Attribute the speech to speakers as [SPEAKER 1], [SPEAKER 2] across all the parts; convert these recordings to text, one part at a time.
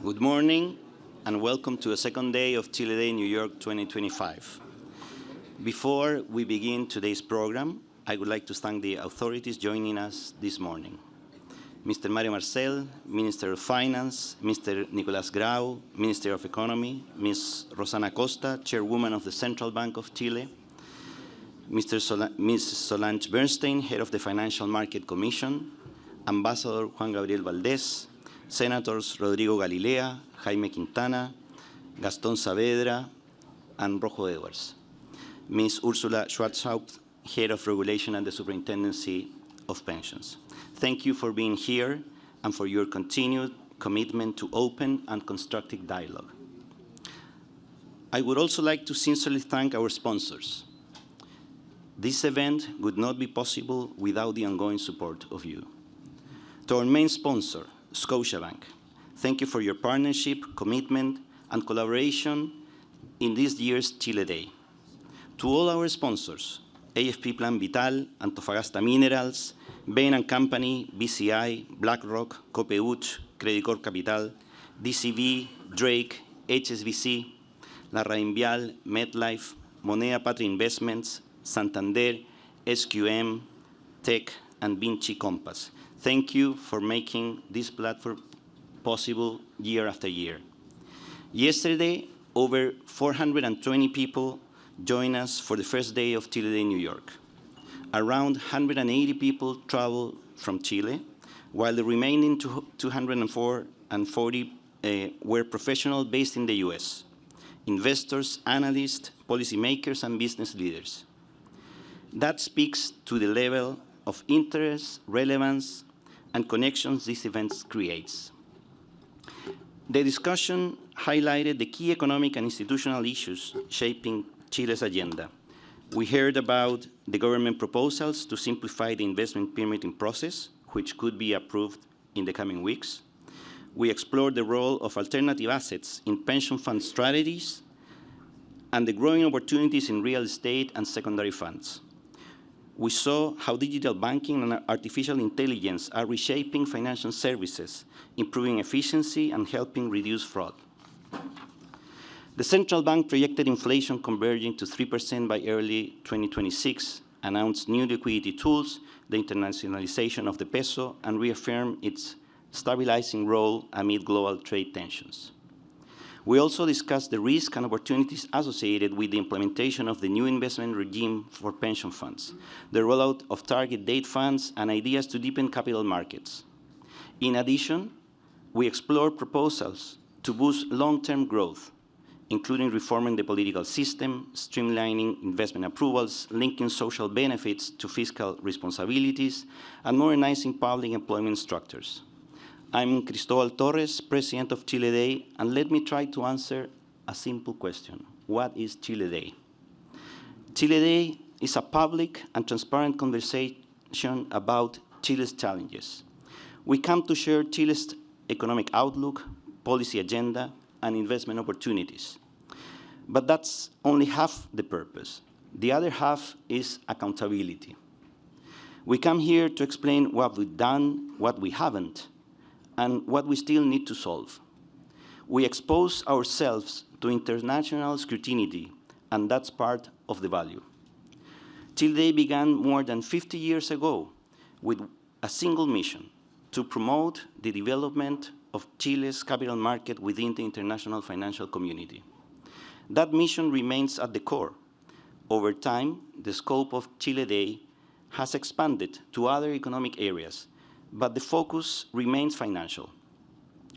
[SPEAKER 1] Good morning and welcome to a second day of Chile Day New York 2025. Before we begin today's program, I would like to thank the authorities joining us this morning. Mr. Mario Marcel, Minister of Finance, Mr. Nicolás Grau, Minister of Economy, Ms. Rosana Costa, Chairwoman of the Central Bank of Chile, Ms. Solange Bernstein, Head of the Financial Market Commission, Ambassador Juan Gabriel Valdés, Senators Rodrigo Galilea, Jaime Quintana, Gastón Saavedra, and Rojo Edwards, Ms. Ursula Schwarzhaupt, Head of Regulation at the Superintendency of Pensions. Thank you for being here and for your continued commitment to open and constructive dialogue. I would also like to sincerely thank our sponsors. This event would not be possible without the ongoing support of you. To our main sponsor, Scotiabank, thank you for your partnership, commitment, and collaboration in this year's Chile Day. To all our sponsors, AFP Plan Vital, Antofagasta Minerals, Bain & Company, BCI, BlackRock, Copeuch, Credicorp Capital, DCV, Drake, HSBC, La Rainvial, MetLife, Moneda Patria Investments, Santander, SQM, Tech, and Vinci Compass. Thank you for making this platform possible year after year. Yesterday, over 420 people joined us for the first day of Chile Day New York. Around 180 people traveled from Chile, while the remaining 240 were professionals based in the US, investors, analysts, policymakers, and business leaders. That speaks to the level of interest, relevance, and connections this event creates. The discussion highlighted the key economic and institutional issues shaping Chile's agenda. We heard about the government proposals to simplify the investment permitting process, which could be approved in the coming weeks. We explored the role of alternative assets in pension fund strategies and the growing opportunities in real estate and secondary funds. We saw how digital banking and artificial intelligence are reshaping financial services, improving efficiency and helping reduce fraud. The central bank projected inflation converging to 3% by early 2026, announced new liquidity tools, the internationalization of the peso, and reaffirmed its stabilizing role amid global trade tensions. We also discussed the risks and opportunities associated with the implementation of the new investment regime for pension funds, the rollout of target date funds, and ideas to deepen capital markets. In addition, we explored proposals to boost long-term growth, including reforming the political system, streamlining investment approvals, linking social benefits to fiscal responsibilities, and modernizing public employment structures. I'm Cristobal Torres, President of Chile Day, and let me try to answer a simple question. What is Chile Day? Chile Day is a public and transparent conversation about Chile's challenges. We come to share Chile's economic outlook, policy agenda, and investment opportunities. But that's only half the purpose. The other half is accountability. We come here to explain what we've done, what we haven't, and what we still need to solve. We expose ourselves to international scrutiny, and that's part of the value. Chile Day began more than 50 years ago with a single mission: to promote the development of Chile's capital market within the international financial community. That mission remains at the core. Over time, the scope of Chile Day has expanded to other economic areas, but the focus remains financial.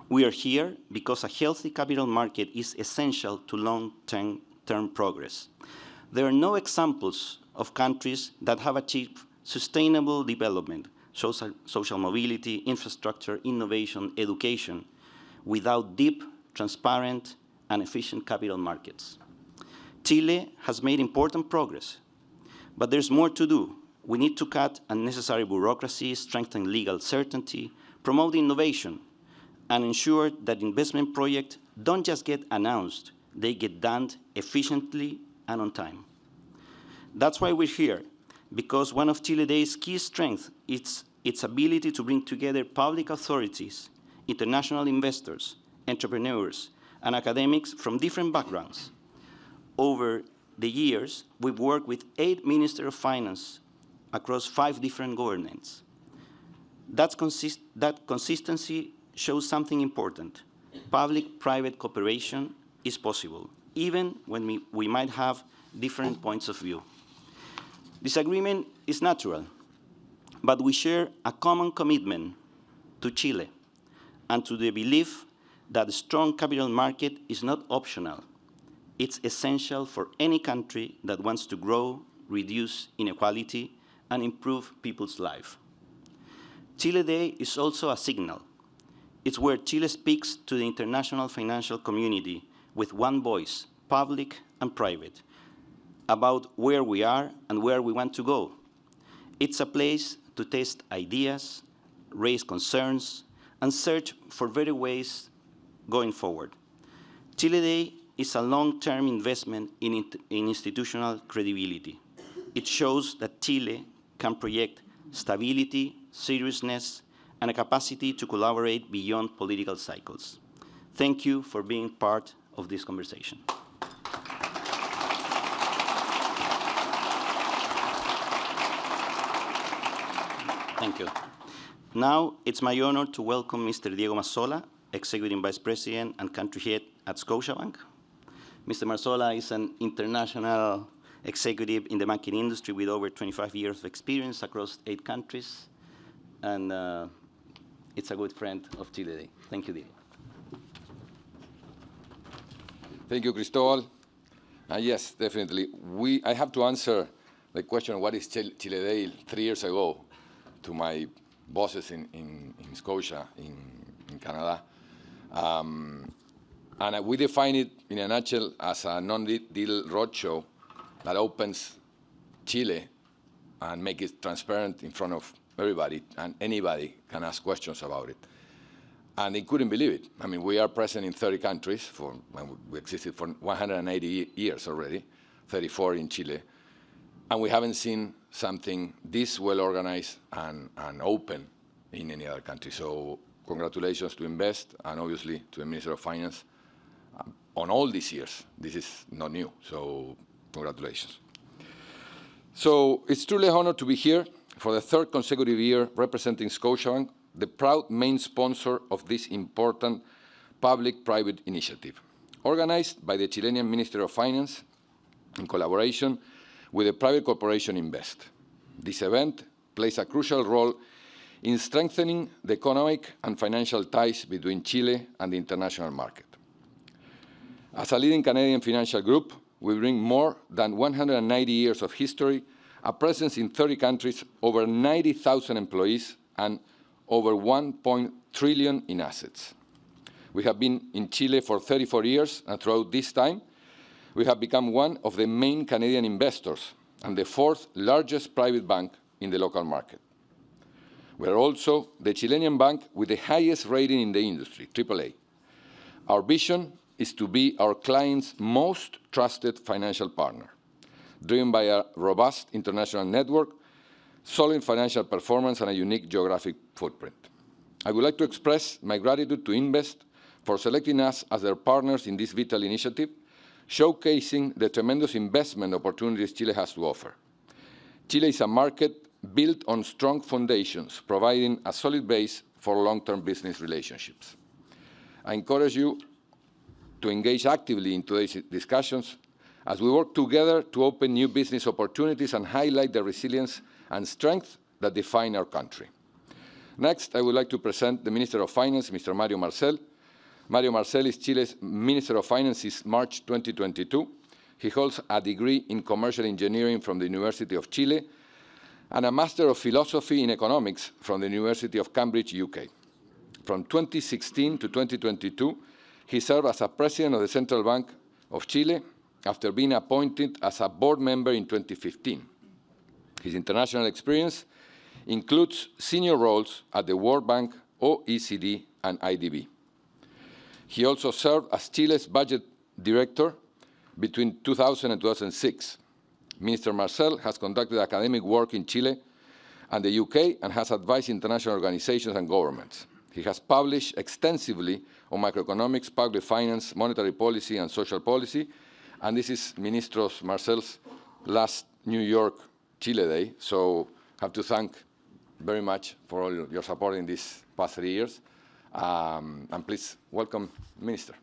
[SPEAKER 1] We are here because a healthy capital market is essential to long-term progress. There are no examples of countries that have achieved sustainable development, social mobility, infrastructure, innovation, education, without deep, transparent, and efficient capital markets. Chile has made important progress, but there's more to do. We need to cut unnecessary bureaucracy, strengthen legal certainty, promote innovation, and ensure that investment projects don't just get announced, they get done efficiently and on time. That's why we're here, because one of Chile Day's key strengths is its ability to bring together public authorities, international investors, entrepreneurs, and academics from different backgrounds. Over the years, we've worked with 8 Ministers of Finance across 5 different governments. That consistency shows something important. Public-private cooperation is possible, even when we might have different points of view. Disagreement is natural, but we share a common commitment to Chile and to the belief that a strong capital market is not optional. It's essential for any country that wants to grow, reduce inequality, and improve people's lives. Chile Day is also a signal. It's where Chile speaks to the international financial community with one voice, public and private, about where we are and where we want to go. It's a place to test ideas, raise concerns, and search for better ways going forward. Chile Day is a long-term investment in institutional credibility. It shows that Chile can project stability, seriousness, and a capacity to collaborate beyond political cycles. Thank you for being part of this conversation. Thank you. Now, it's my honor to welcome Mr. Diego Mazzola, Executive Vice President and Country Head at Scotiabank. Mr. Mazzola is an international executive in the banking industry with over 25 years of experience across 8 countries, and it's a good friend of Chile Day. Thank you, Diego.
[SPEAKER 2] Thank you, Cristobal. Yes, definitely. I have to answer the question, what is Chile Day, 3 years ago, to my bosses in Scotia, in Canada. And we define it in a nutshell as a non-deal roadshow that opens Chile and make it transparent in front of everybody, and anybody can ask questions about it. And they couldn't believe it. I mean, we are present in 30 countries. We existed for 180 years already, 34 in Chile. And we haven't seen something this well organized and open in any other country. So congratulations to Invest and obviously to the Minister of Finance on all these years. This is not new, so congratulations. So it's truly an honor to be here for the 3rd consecutive year representing Scotiabank, the proud main sponsor of this important public-private initiative, organized by the Chilean Minister of Finance in collaboration with the private corporation Invest. This event plays a crucial role in strengthening the economic and financial ties between Chile and the international market. As a leading Canadian financial group, we bring more than 190 years of history, a presence in 30 countries, over 90,000 employees, and over 1 trillion in assets. We have been in Chile for 34 years, and throughout this time, we have become one of the main Canadian investors and the 4th largest private bank in the local market. We are also the Chilean bank with the highest rating in the industry, AAA. Our vision is to be our clients' most trusted financial partner, driven by a robust international network, solid financial performance, and a unique geographic footprint. I would like to express my gratitude to Invest for selecting us as their partners in this vital initiative, showcasing the tremendous investment opportunities Chile has to offer. Chile is a market built on strong foundations, providing a solid base for long-term business relationships. I encourage you to engage actively in today's discussions as we work together to open new business opportunities and highlight the resilience and strength that define our country. Next, I would like to present the Minister of Finance, Mr. Mario Marcel. Mario Marcel is Chile's Minister of Finance since March 2022. He holds a degree in commercial engineering from the University of Chile and a Master of Philosophy in Economics from the University of Cambridge, UK. From 2016 to 2022, he served as a President of the Central Bank of Chile after being appointed as a board member in 2015. His international experience includes senior roles at the World Bank, OECD, and IDB. He also served as Chile's budget director between 2000 and 2006. Minister Marcel has conducted academic work in Chile and the UK and has advised international organizations and governments. He has published extensively on macroeconomics, public finance, monetary policy, and social policy. And this is Ministros Marcel's last New York Chile Day. So I have to thank very much for all your support in these past 3 years. And please welcome Minister.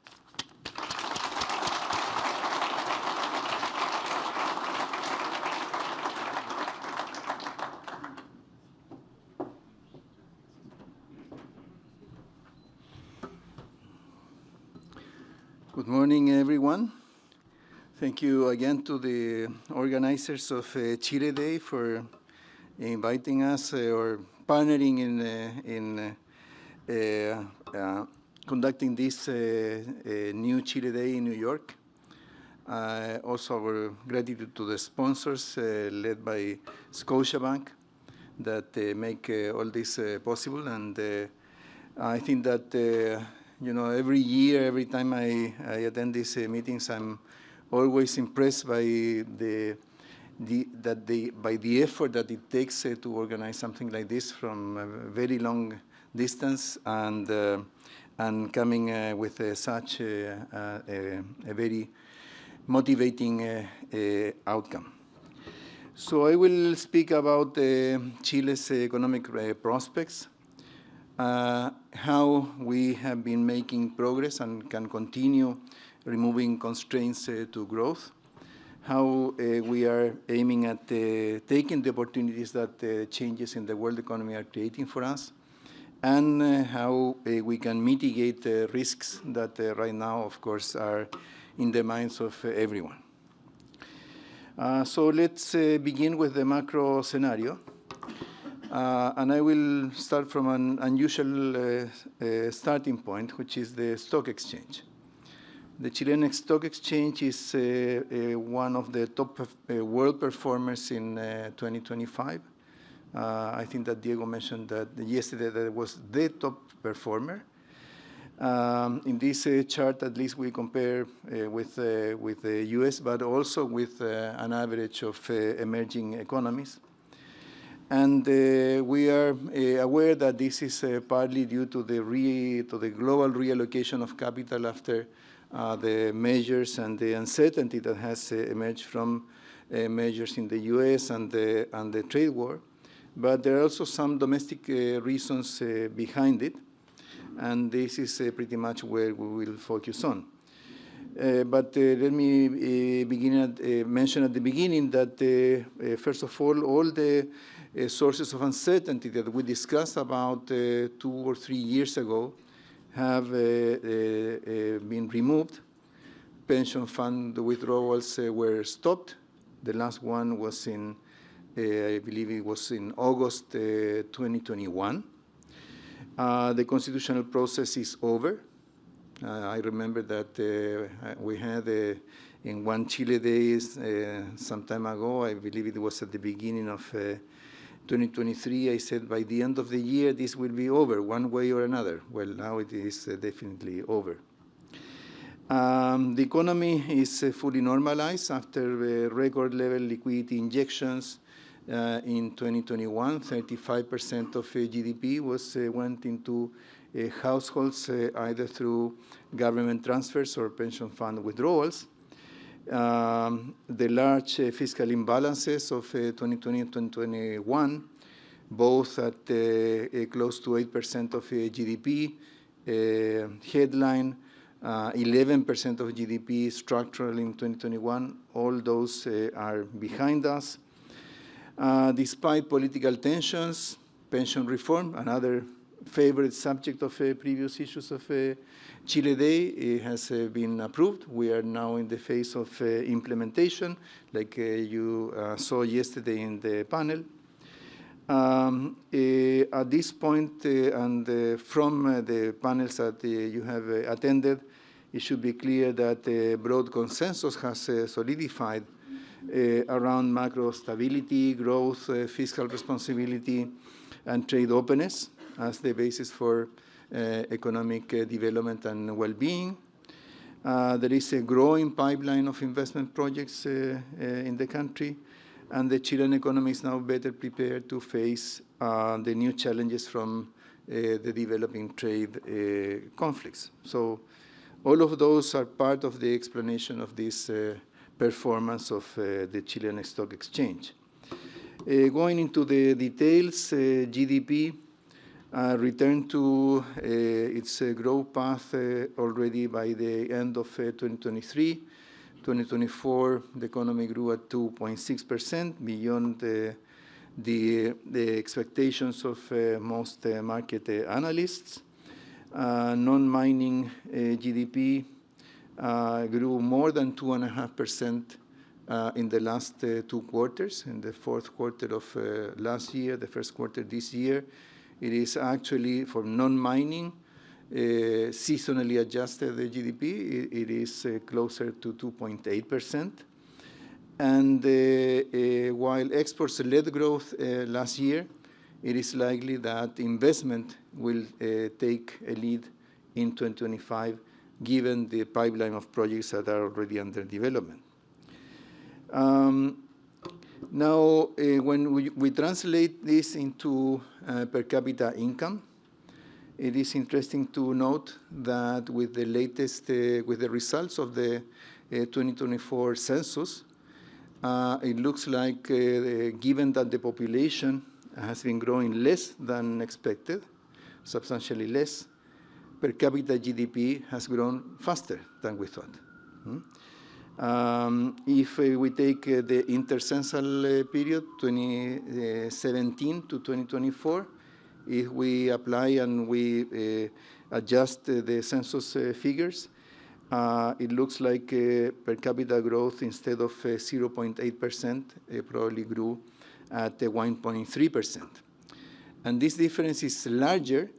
[SPEAKER 3] Good morning, everyone. Thank you again to the organizers of Chile Day for inviting us or partnering in conducting this new Chile Day in New York. Also, our gratitude to the sponsors led by Scotiabank that make all this possible. And I think that every year, every time I attend these meetings, I'm always impressed by the effort that it takes to organize something like this from a very long distance and coming with such a very motivating outcome. So I will speak about Chile's economic prospects. How we have been making progress and can continue removing constraints to growth, how we are aiming at taking the opportunities that changes in the world economy are creating for us, and how we can mitigate risks that right now, of course, are in the minds of everyone. So let's begin with the macro scenario. And I will start from an unusual starting point, which is the stock exchange. The Chilean stock exchange is one of the top world performers in 2025. I think that Diego mentioned that yesterday that it was the top performer. In this chart, at least we compare with the US, but also with an average of emerging economies. And we are aware that this is partly due to the global reallocation of capital after the measures and the uncertainty that has emerged from measures in the US and the trade war. But there are also some domestic reasons behind it. And this is pretty much where we will focus on. But let me mention at the beginning that, first of all the sources of uncertainty that we discussed about 2 or 3 years ago have been removed. Pension fund withdrawals were stopped. The last one was in, I believe it was in August 2021. The constitutional process is over. I remember that we had in one Chile Days some time ago, I believe it was at the beginning of 2023, I said by the end of the year this will be over one way or another. Well, now it is definitely over. The economy is fully normalized after record level liquidity injections in 2021. 35% of GDP went into households either through government transfers or pension fund withdrawals. The large fiscal imbalances of 2020 and 2021, both at close to 8% of GDP, headline 11% of GDP structural in 2021, all those are behind us. Despite political tensions, pension reform, another favorite subject of previous issues of Chile Day, has been approved. We are now in the phase of implementation, like you saw yesterday in the panel. At this point, and from the panels that you have attended, it should be clear that a broad consensus has solidified around macro stability, growth, fiscal responsibility, and trade openness as the basis for economic development and well-being. There is a growing pipeline of investment projects in the country, and the Chilean economy is now better prepared to face the new challenges from the developing trade conflicts. So all of those are part of the explanation of this performance of the Chilean Stock Exchange. Going into the details, GDP returned to its growth path already by the end of 2023. 2024, the economy grew at 2.6%, beyond the expectations of most market analysts. Non-mining GDP grew more than 2.5% in the last 2 quarters. In the fourth quarter of last year, the first quarter this year, it is actually, for non-mining, seasonally adjusted GDP, it is closer to 2.8%. And while exports led growth last year, it is likely that investment will take a lead in 2025, given the pipeline of projects that are already under development. Now, when we translate this into per capita income, it is interesting to note that with the latest, with the results of the 2024 census, it looks like, given that the population has been growing less than expected, substantially less, per capita GDP has grown faster than we thought. If we take the intercensal period, 2017 to 2024, if we apply and we adjust the census figures, it looks like per capita growth, instead of 0.8%, probably grew at 1.3%. And this difference is larger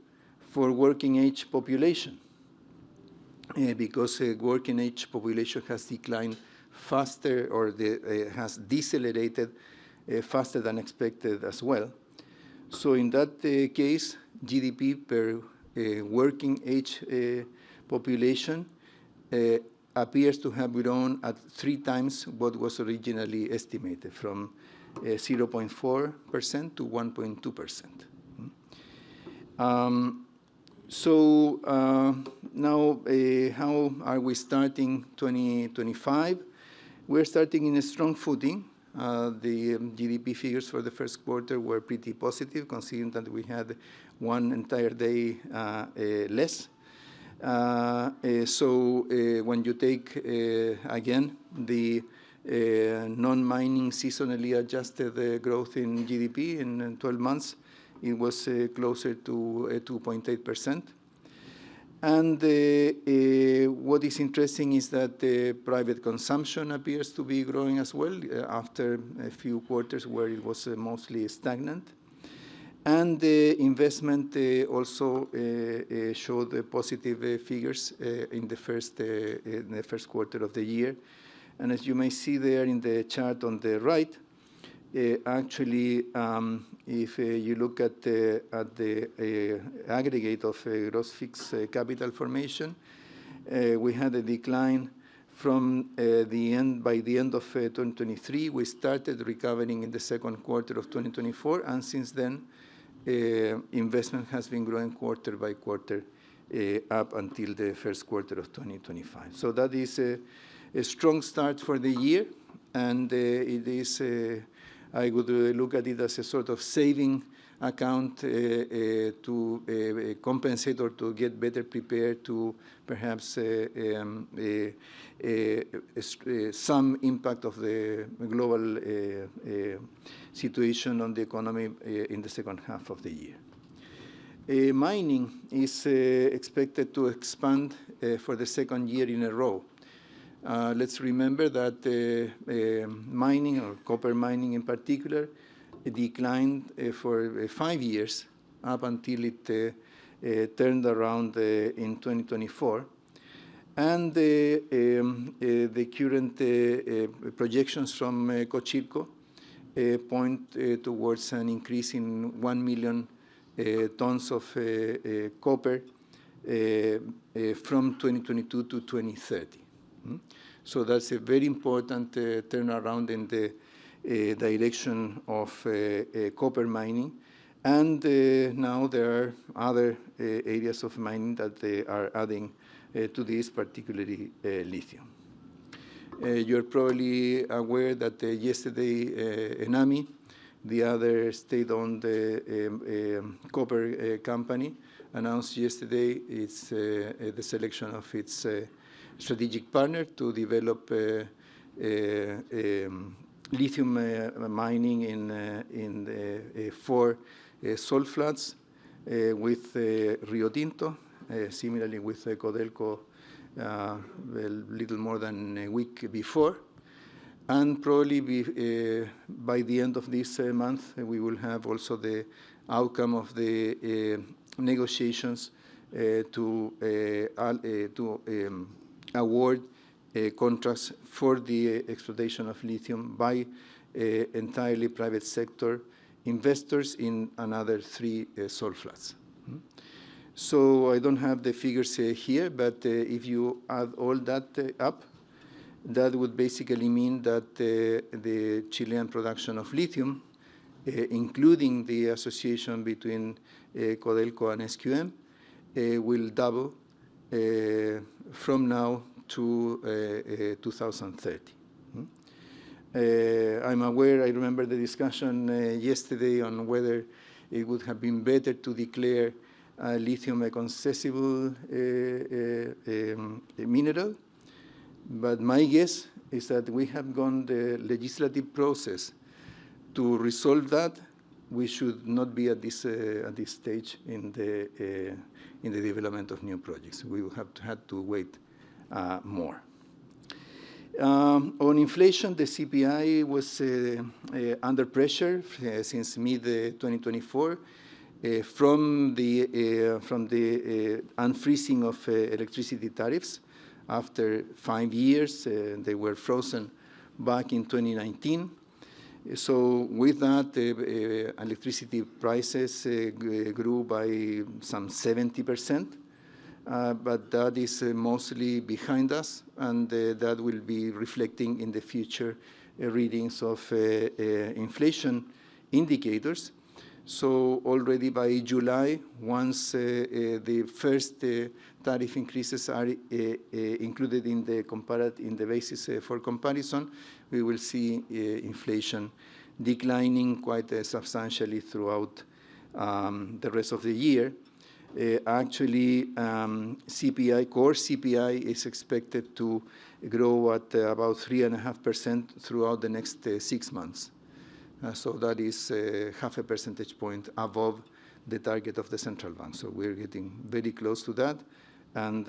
[SPEAKER 3] for working age population, because working age population has declined faster, or has decelerated faster than expected as well. So in that case, GDP per working age population appears to have grown at 3 times what was originally estimated, from 0.4% to 1.2%. So now, how are we starting 2025? We're starting in a strong footing. The GDP figures for the first quarter were pretty positive, considering that we had 1 entire day less. So when you take, again, the non-mining seasonally adjusted growth in GDP in 12 months, it was closer to 2.8%. And what is interesting is that private consumption appears to be growing as well, after a few quarters where it was mostly stagnant. And the investment also showed positive figures in the first quarter of the year. And as you may see there in the chart on the right, actually, if you look at the aggregate of gross fixed capital formation, we had a decline from by the end of 2023. We started recovering in the second quarter of 2024, and since then, investment has been growing quarter by quarter up until the first quarter of 2025. So that is a strong start for the year, and it is, I would look at it as a sort of saving account to compensate or to get better prepared to perhaps some impact of the global situation on the economy in the second half of the year. Mining is expected to expand for the second year in a row. Let's remember that mining, or copper mining in particular, declined for 5 years up until it turned around in 2024. And the current projections from Cochilco point towards an increase in 1 million tons of copper from 2022 to 2030. So that's a very important turnaround in the direction of copper mining. And now there are other areas of mining that they are adding to this, particularly lithium. You're probably aware that yesterday ENAMI, the other state-owned copper company, announced yesterday the selection of its strategic partner to develop lithium mining in 4 salt flats with Rio Tinto, similarly with Codelco a little more than a week before. And probably by the end of this month, we will have also the outcome of the negotiations to award contracts for the exploitation of lithium by entirely private sector investors in another 3 salt flats. So I don't have the figures here, but if you add all that up, that would basically mean that the Chilean production of lithium, including the association between Codelco and SQM, will double from now to 2030. I'm aware, I remember the discussion yesterday on whether it would have been better to declare lithium a concessible mineral. But my guess is that we have gone the legislative process to resolve that. We should not be at this stage in the development of new projects. We will have to wait more. On inflation, the CPI was under pressure since mid-2024 from the unfreezing of electricity tariffs. After 5 years, they were frozen back in 2019. So with that, electricity prices grew by some 70%. But that is mostly behind us, and that will be reflecting in the future readings of inflation indicators. So already by July, once the first tariff increases are included in the basis for comparison, we will see inflation declining quite substantially throughout the rest of the year. Actually, CPI, core CPI is expected to grow at about 3.5% throughout the next 6 months. So that is half a percentage point above the target of the central bank. So we're getting very close to that. And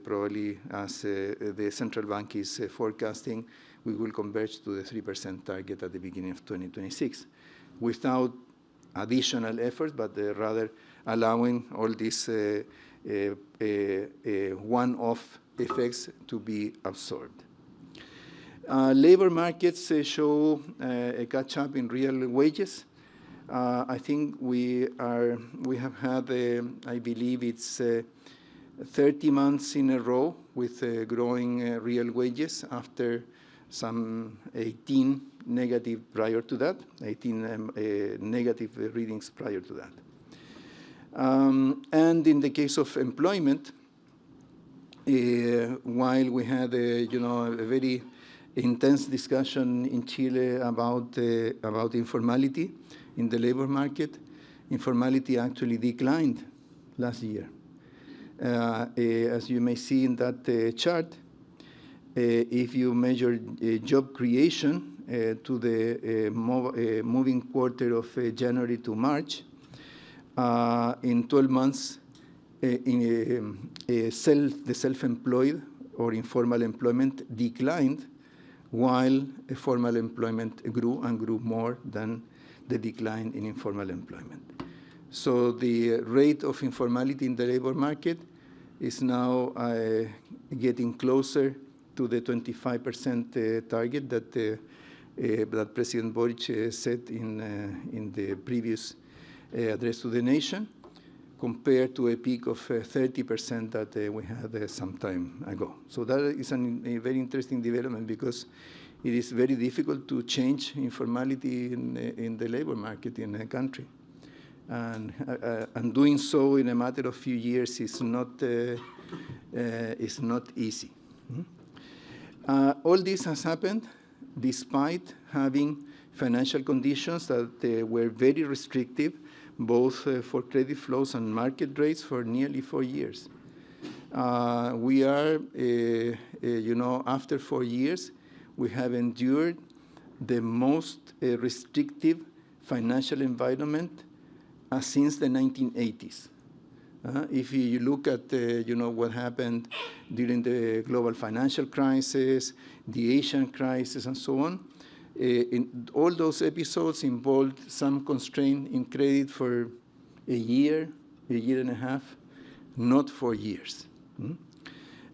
[SPEAKER 3] probably as the central bank is forecasting, we will converge to the 3% target at the beginning of 2026 without additional effort, but rather allowing all these one-off effects to be absorbed. Labor markets show a catch-up in real wages. I think we have had, I believe it's 30 months in a row with growing real wages after some 18 negative prior to that, 18 negative readings prior to that. And in the case of employment, while we had a very intense discussion in Chile about informality in the labor market, informality actually declined last year. As you may see in that chart, if you measure job creation to the moving quarter of January to March, in 12 months, the self-employed or informal employment declined, while formal employment grew and grew more than the decline in informal employment. So the rate of informality in the labor market is now getting closer to the 25% target that President Boric set in the previous address to the nation, compared to a peak of 30% that we had some time ago. So that is a very interesting development, because it is very difficult to change informality in the labor market in a country. And doing so in a matter of few years is not easy. All this has happened despite having financial conditions that were very restrictive, both for credit flows and market rates for nearly 4 years. We are, after 4 years, we have endured the most restrictive financial environment since the 1980s. If you look at what happened during the global financial crisis, the Asian crisis, and so on, in all those episodes involved some constraint in credit for a year and a half, not 4 years.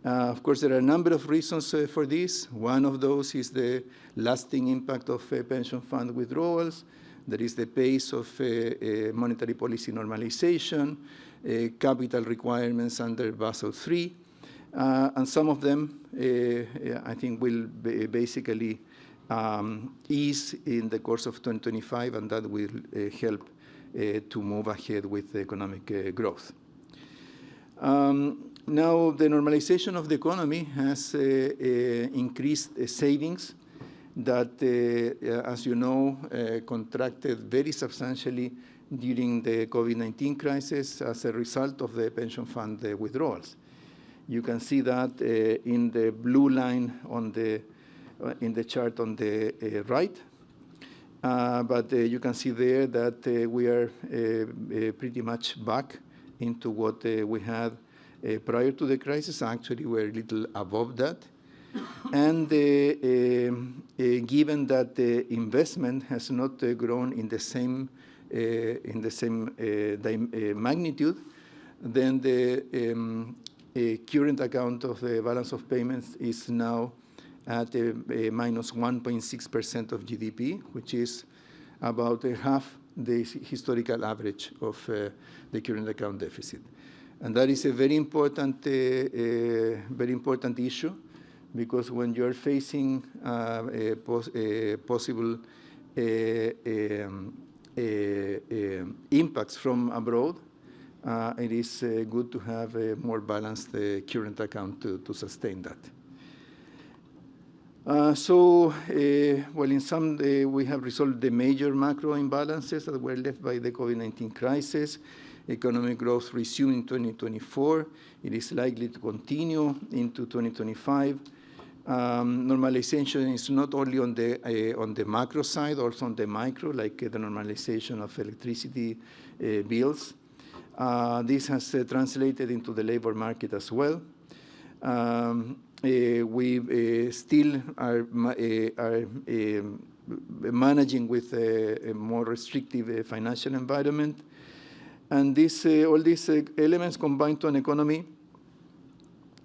[SPEAKER 3] Of course, there are a number of reasons for this. One of those is the lasting impact of pension fund withdrawals. There is the pace of monetary policy normalization, capital requirements under Basel III, and some of them, I think, will basically ease in the course of 2025, and that will help to move ahead with economic growth. Now, the normalization of the economy has increased savings that, as you know, contracted very substantially during the COVID-19 crisis as a result of the pension fund withdrawals. You can see that in the blue line on in the chart on the right. But you can see there that we are pretty much back into what we had prior to the crisis. Actually, we're a little above that. And given that the investment has not grown in the same magnitude, then the current account of the balance of payments is now at minus 1.6% of GDP, which is about half the historical average of the current account deficit. And that is a very important issue, because when you're facing possible impacts from abroad, it is good to have a more balanced current account to sustain that. Well, in sum, we have resolved the major macro imbalances that were left by the COVID-19 crisis. Economic growth resumed in 2024. It is likely to continue into 2025. Normalization is not only on the macro side, also on the micro, like the normalization of electricity bills. This has translated into the labor market as well. We still are managing with a more restrictive financial environment. And all these elements combine to an economy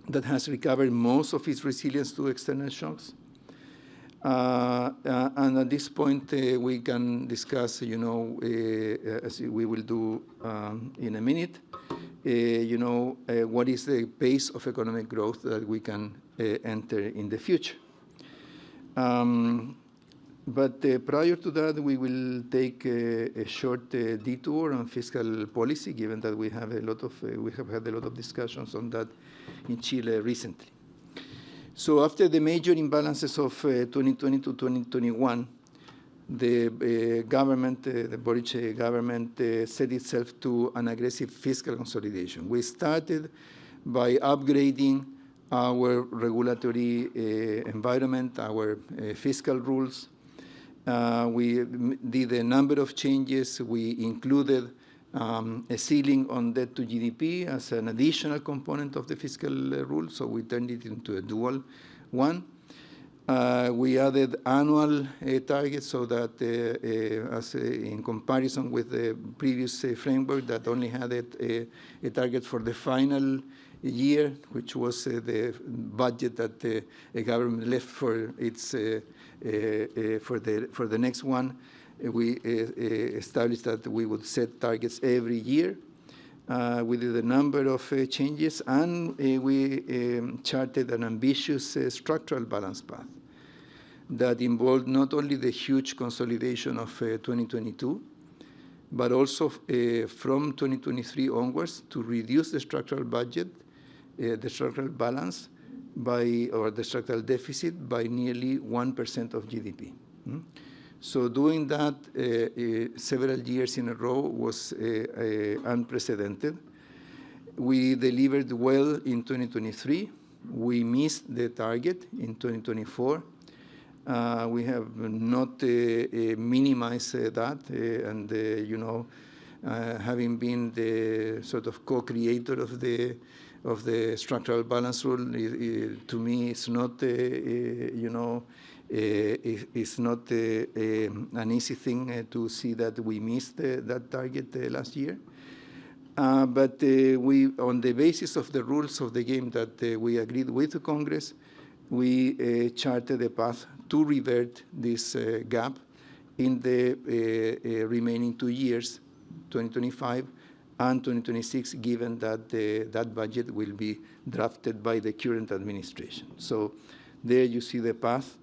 [SPEAKER 3] that has recovered most of its resilience to external shocks. And at this point, we can discuss, as we will do in a minute, what is the pace of economic growth that we can enter in the future. But prior to that, we will take a short detour on fiscal policy, given that we have had a lot of discussions on that in Chile recently. So after the major imbalances of 2020 to 2021, the government, the Boric government, set itself to an aggressive fiscal consolidation. We started by upgrading our regulatory environment, our fiscal rules. We did a number of changes. We included a ceiling on debt to GDP as an additional component of the fiscal rule, so we turned it into a dual one. We added annual targets so that, in comparison with the previous framework that only had a target for the final year, which was the budget that the government left for its for the next one, we established that we would set targets every year. We did a number of changes, and we charted an ambitious structural balance path that involved not only the huge consolidation of 2022, but also from 2023 onwards to reduce the structural budget, the structural balance or the structural deficit by nearly 1% of GDP. So doing that several years in a row was unprecedented. We delivered well in 2023. We missed the target in 2024. We have not minimized that, and having been the sort of co-creator of the structural balance rule, to me, it's not it's not an easy thing to see that we missed that target last year. But we, on the basis of the rules of the game that we agreed with the Congress, we charted a path to revert this gap in the remaining 2 years, 2025 and 2026, given that that budget will be drafted by the current administration. So there you see the path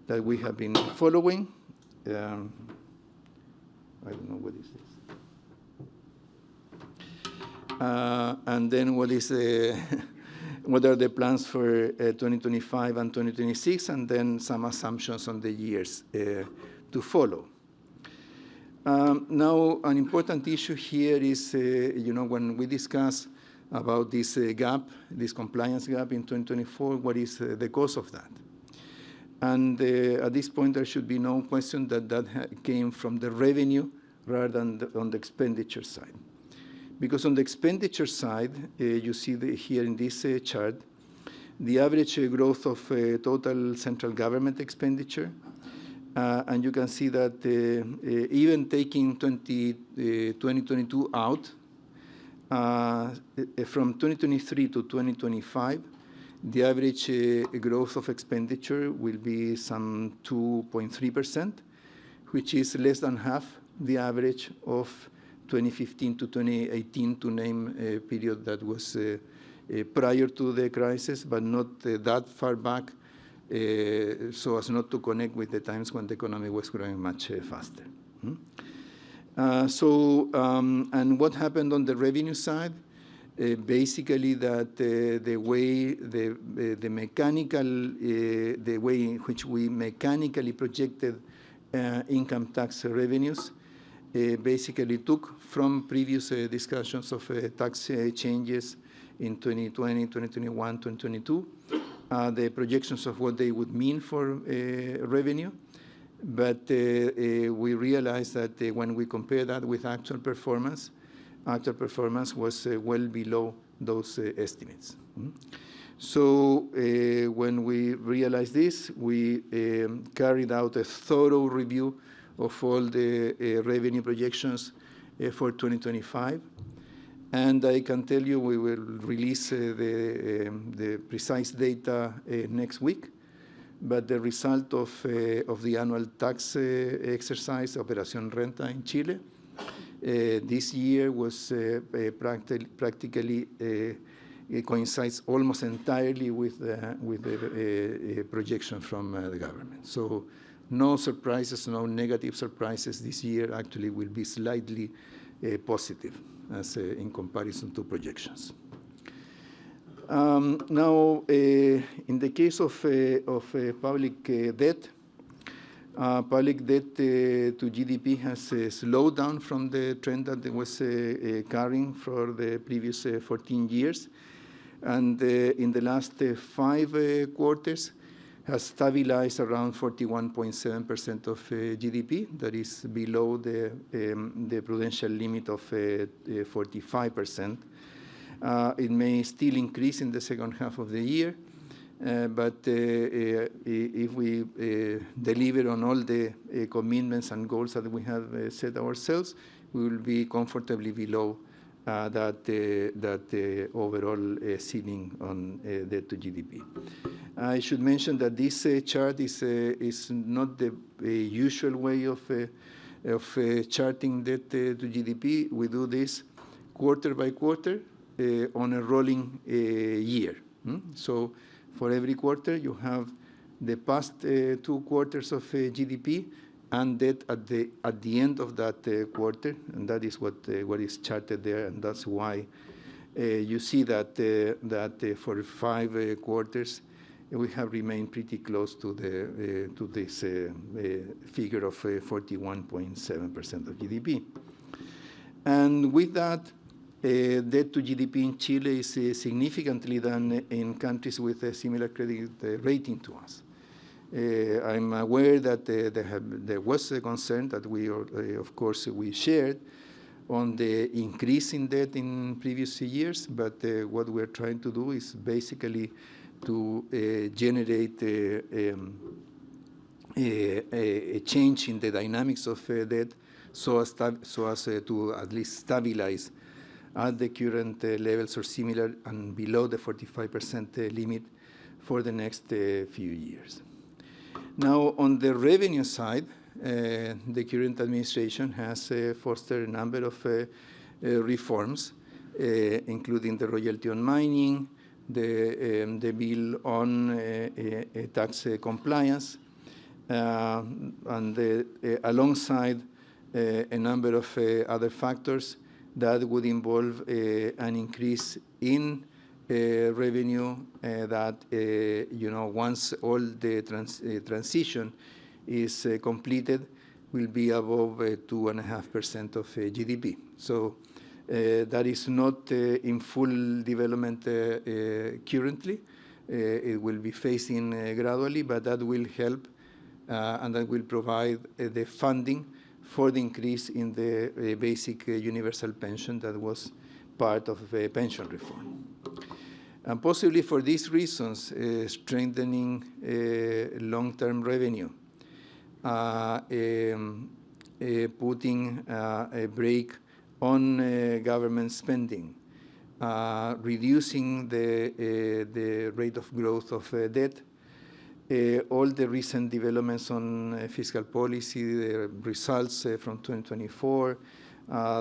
[SPEAKER 3] that we have been following. I don't know what is this. And then what is what are the plans for 2025 and 2026, and then some assumptions on the years to follow. Now, an important issue here is, when we discuss about this gap, this compliance gap in 2024, what is the cause of that? And at this point, there should be no question that that came from the revenue rather than on the expenditure side. Because on the expenditure side, you see here in this chart, the average growth of total central government expenditure. And you can see that even taking 2022 out, from 2023 to 2025, the average growth of expenditure will be some 2.3%, which is less than half the average of 2015 to 2018, to name a period that was prior to the crisis, but not that far back, so as not to connect with the times when the economy was growing much faster. And what happened on the revenue side? Basically, that the way in which we mechanically projected income tax revenues basically took from previous discussions of tax changes in 2020, 2021, 2022, the projections of what they would mean for revenue. But we realized that when we compare that with actual performance was well below those estimates. So when we realized this, we carried out a thorough review of all the revenue projections for 2025. And I can tell you we will release the precise data next week. But the result of the annual tax exercise, Operación Renta in Chile, this year was practically it coincides almost entirely with the projection from the government. So no surprises, no negative surprises this year. Actually will be slightly positive as in comparison to projections. Now, in the case of public debt, public debt to GDP has slowed down from the trend that it was carrying for the previous 14 years. And in the last 5 quarters, has stabilized around 41.7% of GDP. That is below the prudential limit of 45%. It may still increase in the second half of the year, but if we deliver on all the commitments and goals that we have set ourselves, we will be comfortably below that overall ceiling on debt to GDP. I should mention that this chart is not the usual way of charting debt to GDP. We do this quarter by quarter on a rolling year. So for every quarter, you have the past 2 quarters of GDP and debt at the end of that quarter, and that is what is charted there, and that's why you see that for 5 quarters we have remained pretty close to this figure of 41.7% of GDP. And with that, debt to GDP in Chile is significantly than in countries with a similar credit rating to us. I'm aware that there was a concern that we, of course, we shared on the increase in debt in previous years, but what we're trying to do is basically to generate a change in the dynamics of debt so as to at least stabilize at the current levels or similar and below the 45% limit for the next few years. Now, on the revenue side, the current administration has fostered a number of reforms, including the royalty on mining, the bill on tax compliance, and alongside a number of other factors that would involve an increase in revenue that, once all the transition is completed, will be above 2.5% of GDP. So that is not in full development currently. It will be phasing gradually, but that will help and that will provide the funding for the increase in the basic universal pension that was part of pension reform. And possibly for these reasons, strengthening long-term revenue, putting a brake on government spending, reducing the rate of growth of debt, all the recent developments on fiscal policy, the results from 2024,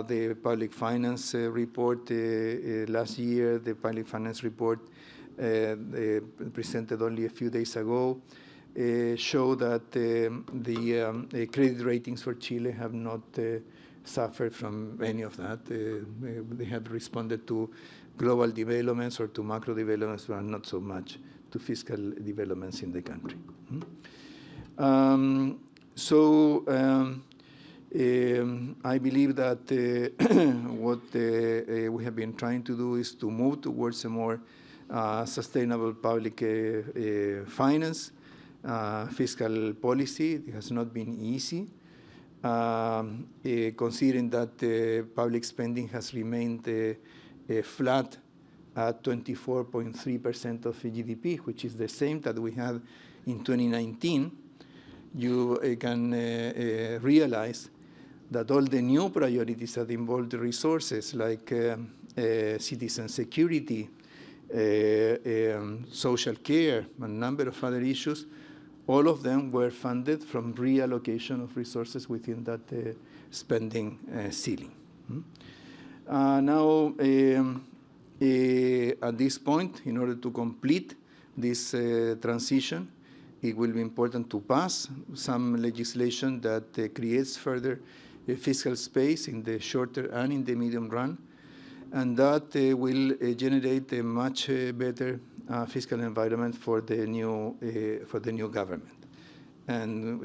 [SPEAKER 3] the public finance report last year, the public finance report presented only a few days ago, show that the credit ratings for Chile have not suffered from any of that. They have responded to global developments or to macro developments, but not so much to fiscal developments in the country. I believe that what we have been trying to do is to move towards a more sustainable public finance, fiscal policy. It has not been easy, considering that public spending has remained flat at 24.3% of GDP, which is the same that we had in 2019. You can realize that all the new priorities that involve the resources, like citizen security, social care, a number of other issues, all of them were funded from reallocation of resources within that spending ceiling. Now, at this point, in order to complete this transition, it will be important to pass some legislation that creates further fiscal space in the shorter and in the medium run, and that will generate a much better fiscal environment for the new government. And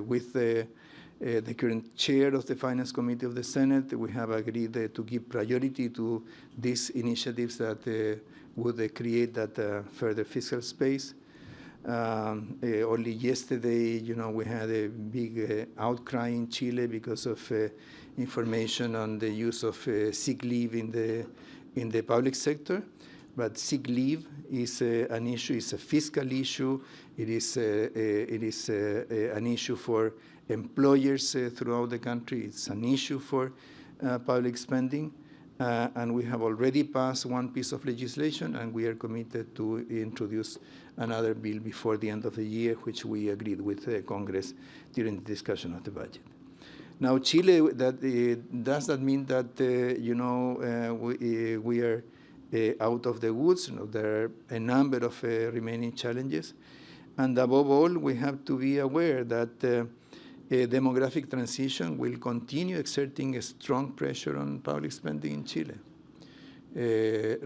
[SPEAKER 3] with the current chair of the Finance Committee of the Senate, we have agreed to give priority to these initiatives that would create that further fiscal space. Only yesterday, we had a big outcry in Chile because of information on the use of sick leave in the public sector. But sick leave is an issue, it's a fiscal issue. It is an issue for employers throughout the country. It's an issue for public spending. And we have already passed one piece of legislation, and we are committed to introduce another bill before the end of the year, which we agreed with Congress during the discussion of the budget. Now, Chile, does that mean that we are out of the woods? No, there are a number of remaining challenges. And above all, we have to be aware that demographic transition will continue exerting a strong pressure on public spending in Chile,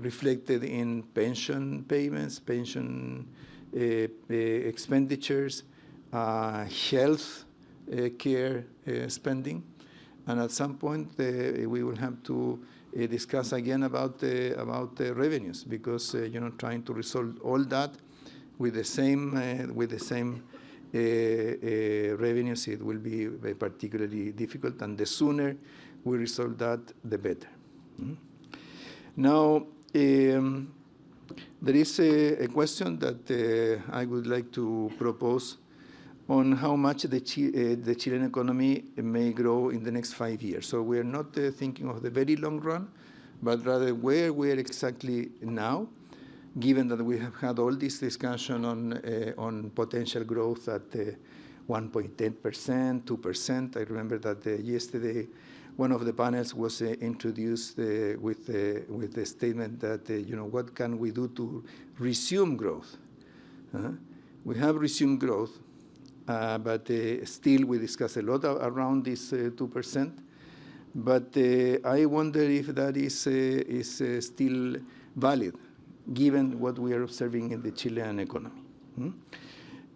[SPEAKER 3] reflected in pension payments, pension expenditures, health care spending, and at some point we will have to discuss again about the revenues, because trying to resolve all that with the same revenues, it will be particularly difficult, and the sooner we resolve that, the better. Now, there is a question that I would like to propose on how much the Chilean economy may grow in the next 5 years. So we are not thinking of the very long run, but rather where we are exactly now, given that we have had all this discussion on potential growth at 1.10%, 2%. I remember that yesterday one of the panels was introduced with the statement that, what can we do to resume growth? We have resumed growth, but still we discuss a lot around this 2%. But I wonder if that is still valid, given what we are observing in the Chilean economy.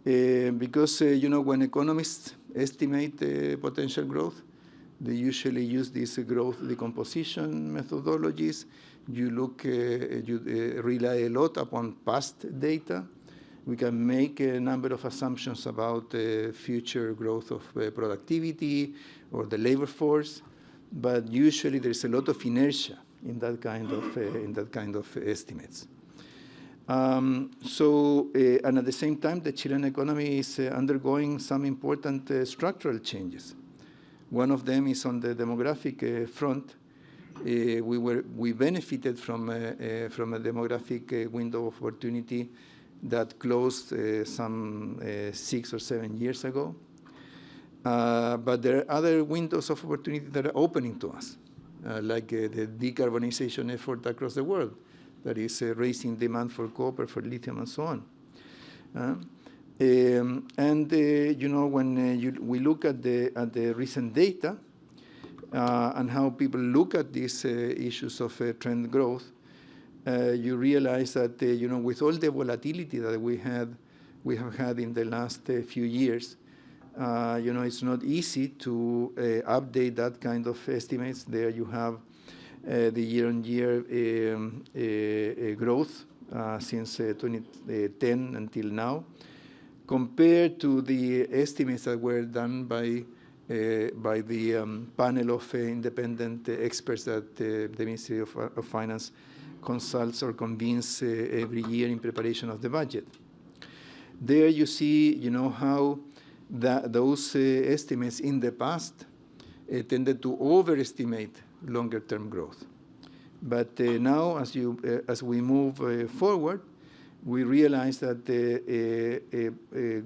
[SPEAKER 3] Because, when economists estimate potential growth, they usually use these growth decomposition methodologies. You rely a lot upon past data. We can make a number of assumptions about future growth of productivity or the labor force, but usually there's a lot of inertia in that kind of estimates. And at the same time, the Chilean economy is undergoing some important structural changes. One of them is on the demographic front. We benefited from a demographic window of opportunity that closed some 6 or 7 years ago. But there are other windows of opportunity that are opening to us, like the decarbonization effort across the world that is raising demand for copper, for lithium, and so on. When we look at the recent data and how people look at these issues of trend growth, you realize that with all the volatility that we have had in the last few years, it's not easy to update that kind of estimates. There you have the year-on-year growth since 2010 until now, compared to the estimates that were done by the panel of independent experts that the Ministry of Finance consults or convenes every year in preparation of the budget. There you see, how those estimates in the past tended to overestimate longer-term growth. But now, as we move forward, we realize that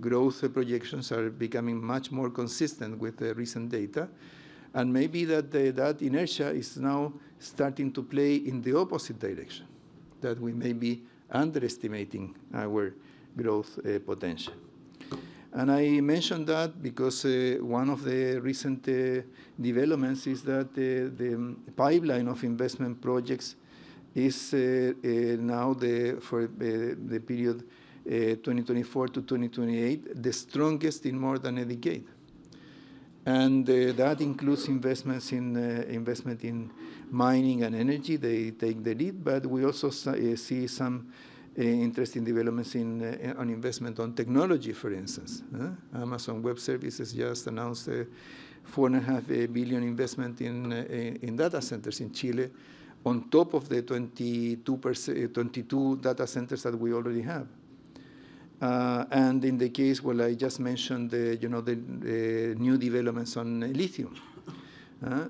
[SPEAKER 3] growth projections are becoming much more consistent with the recent data, and maybe that inertia is now starting to play in the opposite direction, that we may be underestimating our growth potential. And I mentioned that because one of the recent developments is that the pipeline of investment projects is now for the period 2024 to 2028, the strongest in more than a decade. And that includes investment in mining and energy. They take the lead, but we also see some interesting developments on investment on technology, for instance. Amazon Web Services just announced a $4.5 billion investment in data centers in Chile, on top of the 22 data centers that we already have. And in the case, I just mentioned the new developments on lithium.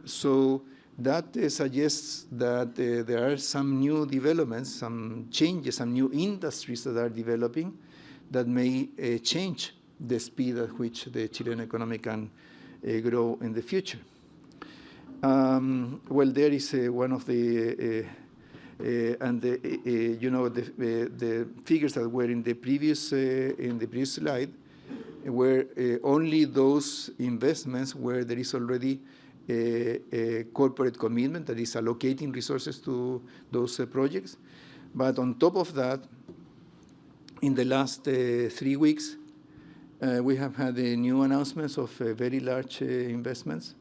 [SPEAKER 3] So that suggests that there are some new developments, some changes, some new industries that are developing that may change the speed at which the Chilean economy can grow in the future. There is one of the the figures that were in the previous slide where only those investments where there is already a corporate commitment that is allocating resources to those projects. But on top of that, in the last 3 weeks, we have had new announcements of very large investments.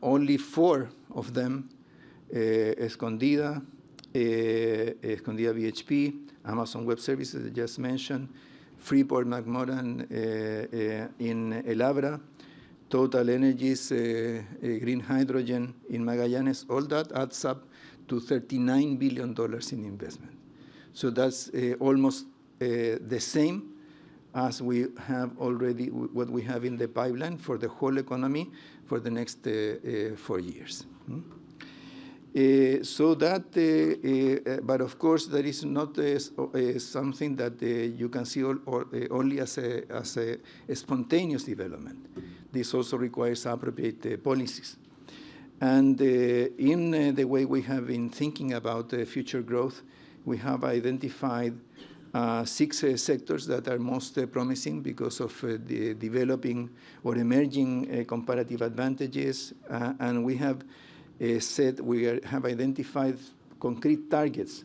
[SPEAKER 3] Only 4 of them, Escondida BHP, Amazon Web Services, I just mentioned, Freeport McMoran in El Abra, Total Energies green hydrogen in Magallanes, all that adds up to $39 billion in investment. So that's almost the same as we have already, what we have in the pipeline for the whole economy for the next 4 years. So that, but of course, that is not something that you can see only as a spontaneous development. This also requires appropriate policies. And in the way we have been thinking about future growth, we have identified 6 sectors that are most promising because of the developing or emerging comparative advantages. And we have said we have identified concrete targets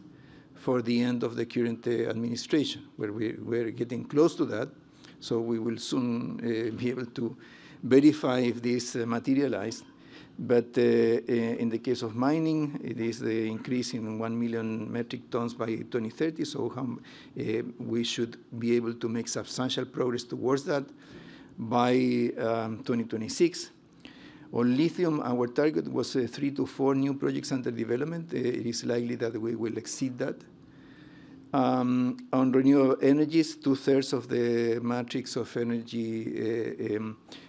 [SPEAKER 3] for the end of the current administration, where we're getting close to that. So we will soon be able to verify if this materialized. But in the case of mining, it is the increase in 1 million metric tons by 2030. So we should be able to make substantial progress towards that by 2026. On lithium, our target was 3 to 4 new projects under development. It is likely that we will exceed that. On renewable energies, 2/3 of the matrix of energy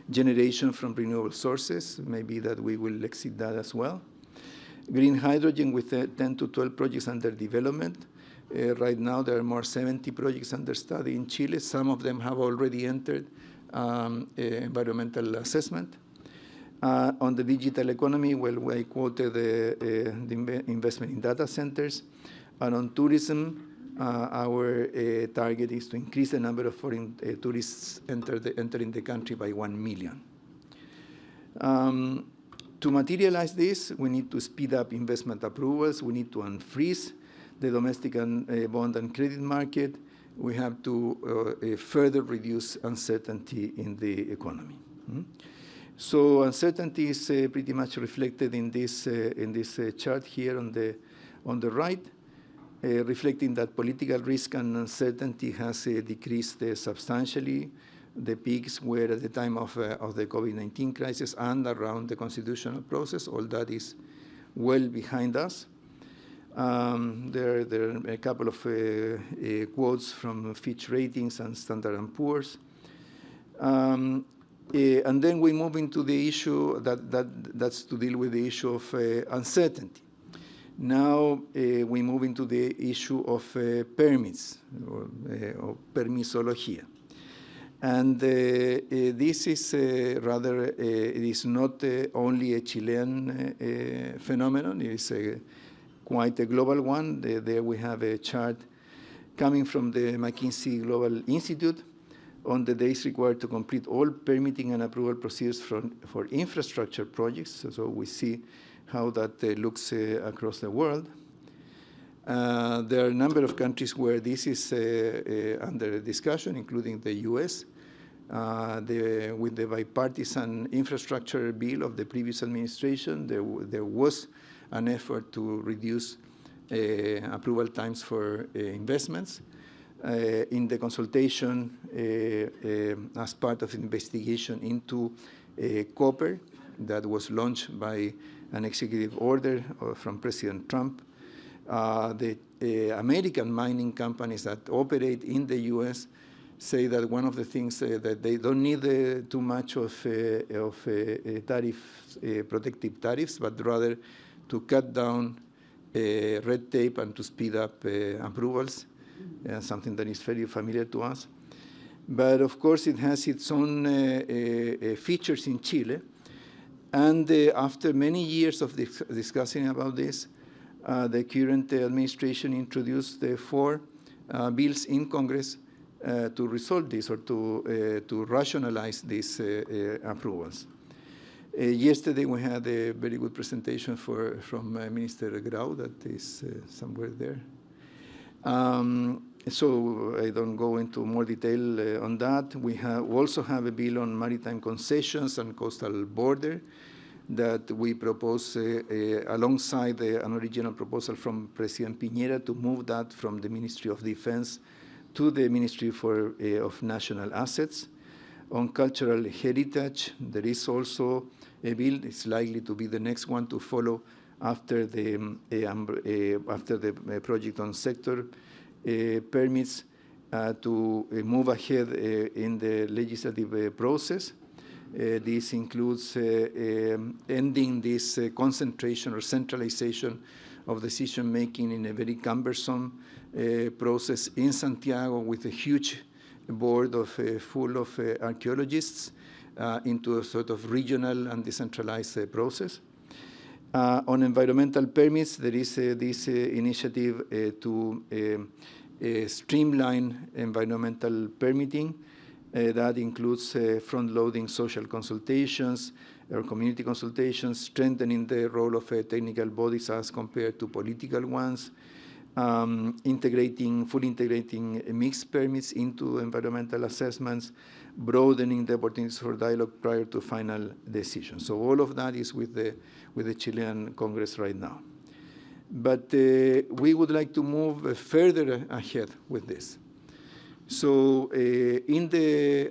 [SPEAKER 3] generation from renewable sources. Maybe that we will exceed that as well. Green hydrogen with 10 to 12 projects under development. Right now, there are more 70 projects under study in Chile. Some of them have already entered environmental assessment. On the digital economy, well, I quoted the investment in data centers. And on tourism, our target is to increase the number of foreign tourists entering the country by 1 million. To materialize this, we need to speed up investment approvals. We need to unfreeze the domestic bond and credit market. We have to further reduce uncertainty in the economy. So uncertainty is pretty much reflected in this chart here on the right, reflecting that political risk and uncertainty has decreased substantially. The peaks were at the time of the COVID-19 crisis and around the constitutional process. All that is well behind us. There are a couple of quotes from Fitch Ratings and Standard & Poor's. And then we move into the issue that's to deal with the issue of uncertainty. Now we move into the issue of permits, or permisología. And this is rather, it is not only a Chilean phenomenon, it is quite a global one. There we have a chart coming from the McKinsey Global Institute on the days required to complete all permitting and approval procedures for infrastructure projects. So we see how that looks across the world. There are a number of countries where this is under discussion, including the US. With the bipartisan infrastructure bill of the previous administration, there was an effort to reduce approval times for investments. In the consultation as part of investigation into copper that was launched by an executive order from President Trump, the American mining companies that operate in the US say that one of the things that they don't need too much of protective tariffs, but rather to cut down red tape and to speed up approvals, something that is very familiar to us. But of course, it has its own features in Chile. And after many years of discussing about this, the current administration introduced 4 bills in Congress to resolve this or to rationalize these approvals. Yesterday we had a very good presentation from Minister Grau that is somewhere there. So I don't go into more detail on that. We also have a bill on maritime concessions and coastal border that we propose alongside an original proposal from President Piñera to move that from the Ministry of Defense to the Ministry of National Assets. On cultural heritage, there is also a bill. It's likely to be the next one to follow after the project on sector permits to move ahead in the legislative process. This includes ending this concentration or centralization of decision-making in a very cumbersome process in Santiago with a huge board full of archaeologists into a sort of regional and decentralized process. On environmental permits, there is this initiative to streamline environmental permitting. That includes front-loading social consultations or community consultations, strengthening the role of technical bodies as compared to political ones, fully integrating mixed permits into environmental assessments, broadening the opportunities for dialogue prior to final decision. So all of that is with the Chilean Congress right now. But we would like to move further ahead with this. So in the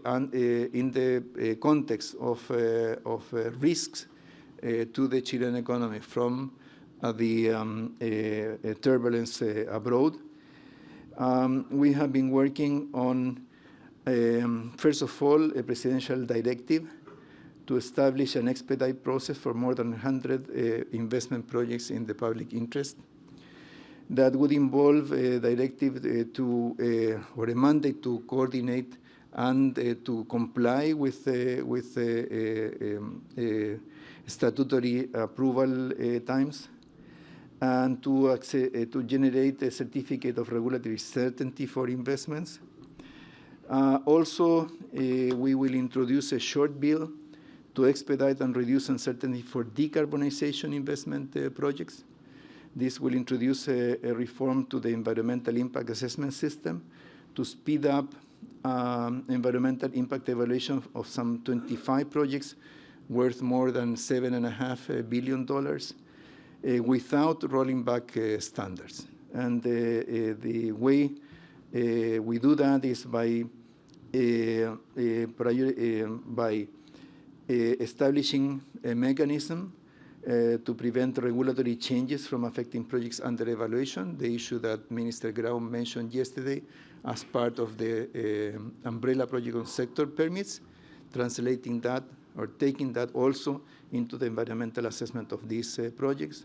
[SPEAKER 3] context of risks to the Chilean economy from the turbulence abroad, we have been working on, first of all, a presidential directive to establish an expedite process for more than 100 investment projects in the public interest. That would involve a directive or a mandate to coordinate and to comply with statutory approval times, and to generate a certificate of regulatory certainty for investments. Also, we will introduce a short bill to expedite and reduce uncertainty for decarbonization investment projects. This will introduce a reform to the environmental impact assessment system to speed up environmental impact evaluation of some 25 projects worth more than $7.5 billion without rolling back standards. And the way we do that is by establishing a mechanism to prevent regulatory changes from affecting projects under evaluation, the issue that Minister Grau mentioned yesterday as part of the umbrella project on sector permits, translating that or taking that also into the environmental assessment of these projects.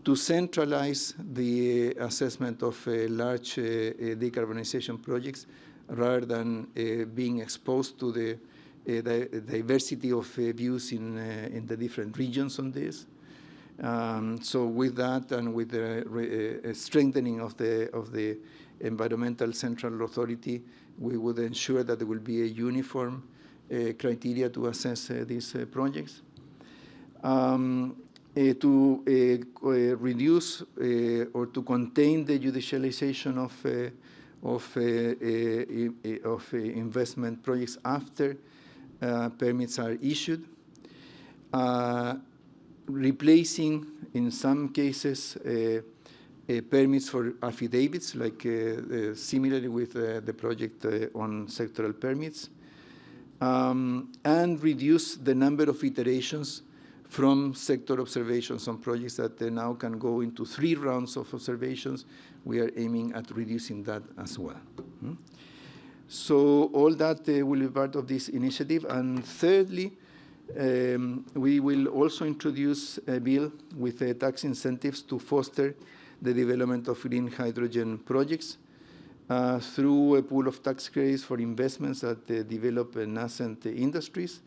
[SPEAKER 3] To centralize the assessment of large decarbonization projects rather than being exposed to the diversity of views in the different regions on this. So with that and with the strengthening of the environmental central authority, we would ensure that there will be a uniform criteria to assess these projects. To reduce or to contain the judicialization of investment projects after permits are issued, replacing, in some cases, permits for affidavits, like similarly with the project on sectoral permits, and reduce the number of iterations from sector observations on projects that now can go into 3 rounds of observations. We are aiming at reducing that as well. So all that will be part of this initiative. And thirdly, we will also introduce a bill with tax incentives to foster the development of green hydrogen projects through a pool of tax credits for investments that develop nascent industries,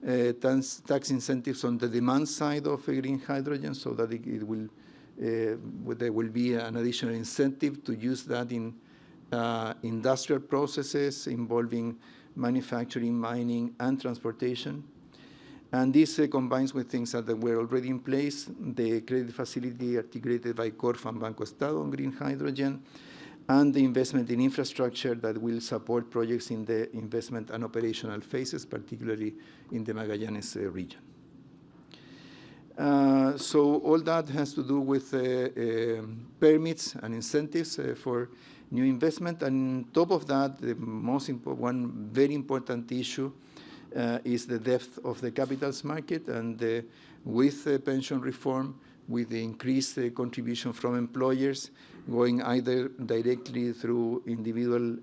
[SPEAKER 3] tax incentives on the demand side of green hydrogen so that there will be an additional incentive to use that in industrial processes involving manufacturing, mining, and transportation. And this combines with things that were already in place, the credit facility articulated by Corf and Banco Estado on green hydrogen, and the investment in infrastructure that will support projects in the investment and operational phases, particularly in the Magallanes region. So all that has to do with permits and incentives for new investment. And on top of that, the one very important issue is the depth of the capitals market. And with pension reform, with the increased contribution from employers, going either directly through individual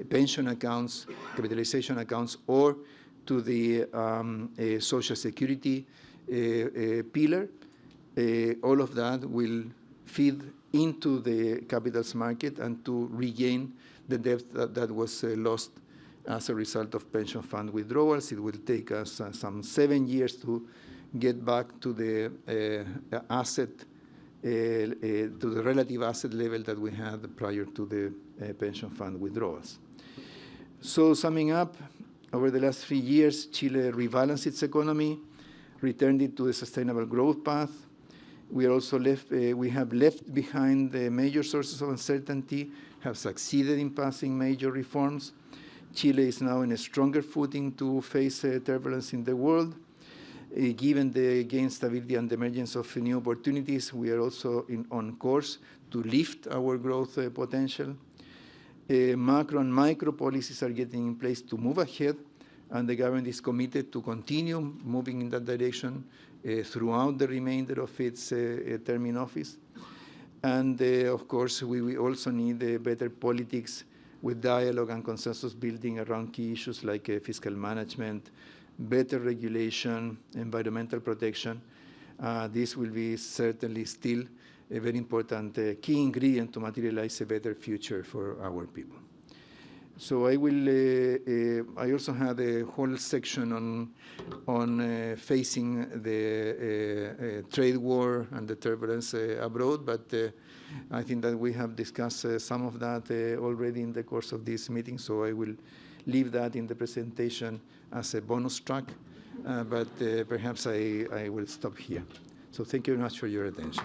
[SPEAKER 3] pension accounts, capitalization accounts, or to the Social Security pillar, all of that will feed into the capitals market and to regain the depth that was lost as a result of pension fund withdrawals. It will take us some 7 years to get back to the asset, to the relative asset level that we had prior to the pension fund withdrawals. So summing up, over the last 3 years, Chile rebalanced its economy, returned it to a sustainable growth path. We are also we have left behind the major sources of uncertainty, have succeeded in passing major reforms. Chile is now in a stronger footing to face turbulence in the world. Given the gained stability and the emergence of new opportunities, we are also on course to lift our growth potential. Macro and micro policies are getting in place to move ahead, and the government is committed to continue moving in that direction throughout the remainder of its term in office. And of course, we also need better politics with dialogue and consensus building around key issues like fiscal management, better regulation, environmental protection. This will be certainly still a very important key ingredient to materialize a better future for our people. So I also had a whole section on facing the trade war and the turbulence abroad, but I think that we have discussed some of that already in the course of this meeting, so I will leave that in the presentation as a bonus track, but perhaps I will stop here. So thank you very much for your attention.